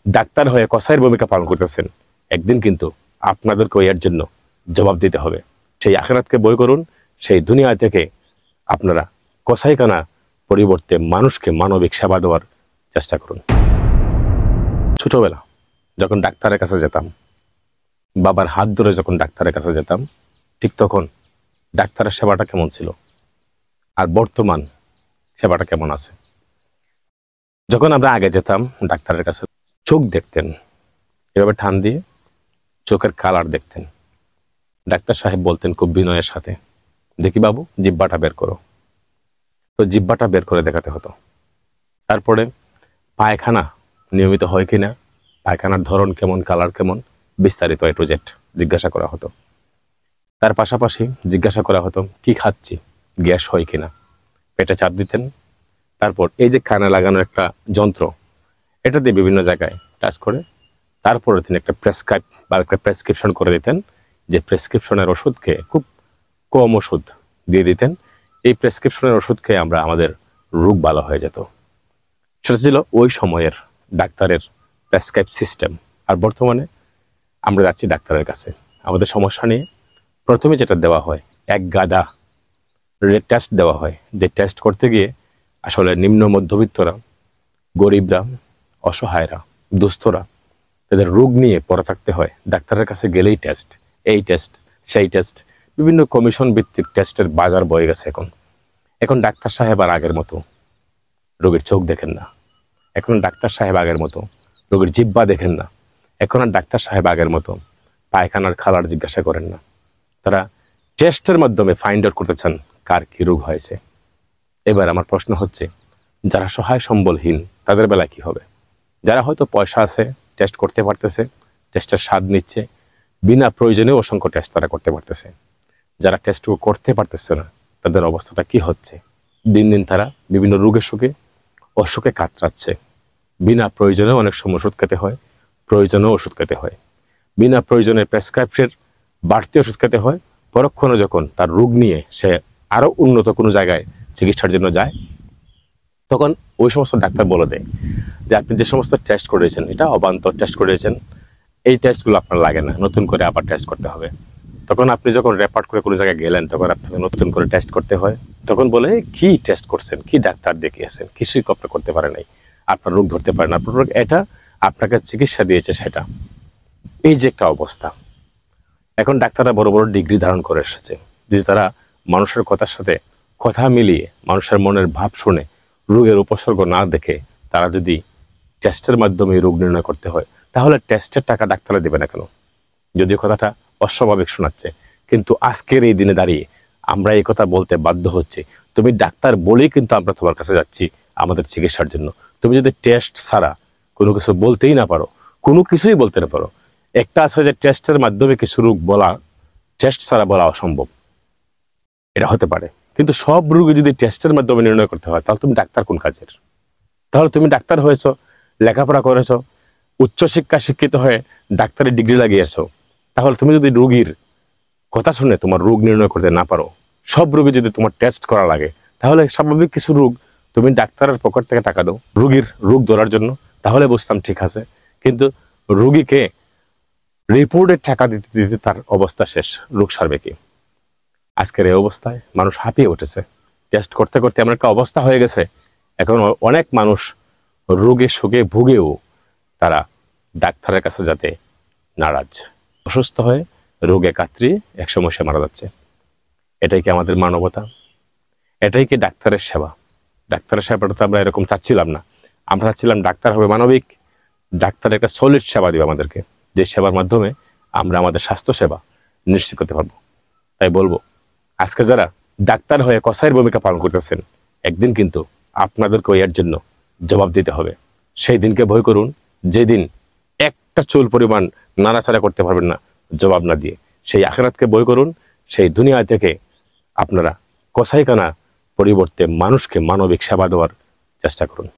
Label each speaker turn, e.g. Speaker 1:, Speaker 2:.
Speaker 1: Doctor হয়ে কসাইয়ের ভূমিকা পালন করতেছেন, একদিন কিন্তু আপনাদেরকে এর জন্য জবাব দিতে হবে। সেই আখিরাতকে ভয় করুন, সেই দুনিয়া থেকে আপনারা কসাইখানা পরিবর্তে মানুষকে মানবিক সেবা দেওয়ার চেষ্টা করুন। ছোটবেলা যখন ডাক্তারের কাছে যেতাম, বাবার হাত ধরে যখন ডাক্তারের কাছে যেতাম, ঠিক তখন ডাক্তারের সেবাটা কেমন ছিল আর বর্তমান সেবাটা কেমন আছে। যখন আমরা আগে যেতাম ডাক্তারের কাছে, চোখ দেখতেন, এভাবে টান দিয়ে চোখের কালার দেখতেন। ডাক্তার সাহেব বলতেন খুব বিনয়ের সাথে, দেখি বাবু জিহ্বাটা বের করো। তো জিহ্বাটা বের করে দেখাতে হতো। তারপরে পায়খানা নিয়মিত হয় কিনা, পায়খানার ধরন কেমন, কালার কেমন, বিস্তারিত A to Z জিজ্ঞাসা করা হতো। তার পাশাপাশি জিজ্ঞাসা করা হতো কি খাচ্ছি, গ্যাস হয় কিনা, পেটে চাপ দিতেন। তারপর এই যে কানে লাগানো একটা যন্ত্র, এটা দিয়ে বিভিন্ন জায়গায় টাচ করে তারপরে তিনি একটা প্রেসক্রিপশন করে দিতেন, যে প্রেসক্রিপশনের ওষুধ খেয়ে, খুব কম ওষুধ দিয়ে দিতেন। এই প্রেসক্রিপশনের ওষুধ খেয়ে আমাদের রোগ ভালো হয়ে যেত। সেটা ছিল ওই সময়ের ডাক্তারের প্রেসক্রাইব সিস্টেম। আর বর্তমানে আমরা যাচ্ছি ডাক্তারের কাছে আমাদের সমস্যা নিয়ে, প্রথমে যেটা দেওয়া হয় এক গাদা টেস্ট দেওয়া হয়, যে টেস্ট করতে গিয়ে আসলে নিম্ন মধ্যবিত্তরা, গরিবরা, অসহায়রা, দুস্থরা তাদের রোগ নিয়ে পড়ে থাকতে হয়। ডাক্তারের কাছে গেলেই টেস্ট, এই টেস্ট সেই টেস্ট, বিভিন্ন কমিশন ভিত্তিক টেস্টের বাজার বয়ে গেছে। এখন ডাক্তার সাহেব আর আগের মতো রোগীর চোখ দেখেন না। এখন ডাক্তার সাহেব আগের মতো রোগীর জিহ্বা দেখেন না। এখন আর ডাক্তার সাহেব আগের মতো পায়খানার খালার জিজ্ঞাসা করেন না। তারা টেস্টের মাধ্যমে ফাইন্ড আউট করতে চান কার কি রোগ হয়েছে। এবার আমার প্রশ্ন হচ্ছে, যারা সহায় সম্বলহীন তাদের বেলা কি হবে? যারা হয়তো পয়সা আছে, টেস্ট করতে পারতেছে, টেস্টের স্বাদ নিচ্ছে, বিনা প্রয়োজনে অসংখ্য টেস্ট তারা করতে পারতেছে। যারা টেস্টটুকু করতে পারতেছে না, তাদের অবস্থাটা কি হচ্ছে? দিন দিন তারা বিভিন্ন রোগের অসুখে কাতরাচ্ছে। বিনা প্রয়োজনে অনেক সময় ওষুধ খেতে হয়, প্রয়োজনেও ওষুধ খেতে হয়। বিনা প্রয়োজনে প্রেসক্রাইবের বাড়তি ওষুধ খেতে হয়। পরক্ষণে যখন তার রোগ নিয়ে সে আরো উন্নত কোনো জায়গায় চিকিৎসার জন্য যায়, তখন ওই সমস্ত ডাক্তার বলে দেয় যে আপনি যে সমস্ত টেস্ট করেছেন এটা অবান্তর টেস্ট করেছেন, এই টেস্টগুলো আপনার লাগে না, নতুন করে আবার টেস্ট করতে হবে। তখন আপনি যখন রেপার্ট করে কোনো জায়গায় গেলেন, তখন আপনাকে নতুন করে টেস্ট করতে হয়। তখন বলে কি টেস্ট করছেন, কি ডাক্তার দেখিয়েছেন, কিছুই আপনি করতে পারে নাই, আপনার রোগ ধরতে পারে না, আপনার রোগ এটা, আপনাকে চিকিৎসা দিয়েছে সেটা। এই যে একটা অবস্থা। এখন ডাক্তাররা বড় বড় ডিগ্রি ধারণ করে এসেছে। যদি তারা মানুষের কথার সাথে কথা মিলিয়ে, মানুষের মনের ভাব শুনে, রোগের উপসর্গ না দেখে তারা যদি টেস্টের মাধ্যমে রোগ নির্ণয় করতে হয়, তাহলে টেস্টের টাকা ডাক্তাররা দেবে না কেন? যদিও কথাটা অস্বাভাবিক শোনাচ্ছে, কিন্তু আজকের এই দিনে দাঁড়িয়ে আমরা এই কথা বলতে বাধ্য হচ্ছে। তুমি ডাক্তার বলেই কিন্তু আমরা তোমার কাছে যাচ্ছি আমাদের চিকিৎসার জন্য। তুমি যদি টেস্ট ছাড়া কোনো কিছু বলতেই না পারো, কোনো কিছুই বলতে না পারো, একটা আছে যে টেস্টের মাধ্যমে কিছু রোগ বলা, টেস্ট ছাড়া বলা অসম্ভব, এটা হতে পারে। কিন্তু সব রোগী যদি টেস্টের মাধ্যমে নির্ণয় করতে হয়, তাহলে তুমি ডাক্তার কোন কাজের? তাহলে তুমি ডাক্তার হয়েছো, লেখাপড়া করেছো, উচ্চশিক্ষা শিক্ষিত হয়ে ডাক্তারের ডিগ্রি লাগিয়েছো, তাহলে তুমি যদি রোগীর কথা শুনে তোমার রোগ নির্ণয় করতে না পারো, সব রোগী যদি তোমার টেস্ট করা লাগে, তাহলে স্বাভাবিক কিছু রোগ তুমি ডাক্তারের পকেট থেকে টাকা দাও রোগীর রোগ ধরার জন্য, তাহলে বুঝতাম ঠিক আছে। কিন্তু রোগীকে রিপোর্টের টাকা দিতে দিতে তার অবস্থা শেষ, রোগ সারবে কি? আজকের এই অবস্থায় মানুষ হাঁপিয়ে উঠেছে। টেস্ট করতে করতে এমন একটা অবস্থা হয়ে গেছে, এখন অনেক মানুষ রোগে শোকে ভুগেও তারা ডাক্তারের কাছে যেতে নারাজ। অসুস্থ হয়ে রোগে কাতরি একসময় সে মারা যাচ্ছে। এটাই কি আমাদের মানবতা? এটাই কি ডাক্তারের সেবা? ডাক্তারের সেবাটা তো আমরা এরকম চাচ্ছিলাম না। আমরা চাচ্ছিলাম ডাক্তার হবে মানবিক, ডাক্তার একটা সলিড সেবা দিবে আমাদেরকে, যে সেবার মাধ্যমে আমরা আমাদের স্বাস্থ্য সেবা নিশ্চিত করতে পারবো। তাই বলবো, আজকে যারা ডাক্তার হয়ে কসাইয়ের ভূমিকা পালন করতেছেন, একদিন কিন্তু আপনাদেরকে এর জন্য জবাব দিতে হবে। সেই দিনকে ভয় করুন, যেদিন একটা চুল পরিমাণ নাড়াচাড়া করতে পারবেন না জবাব না দিয়ে। সেই আখিরাতকে ভয় করুন, সেই দুনিয়া থেকে আপনারা কসাইখানা পরিবর্তে মানুষকে মানবিক সেবা দেওয়ার চেষ্টা করুন।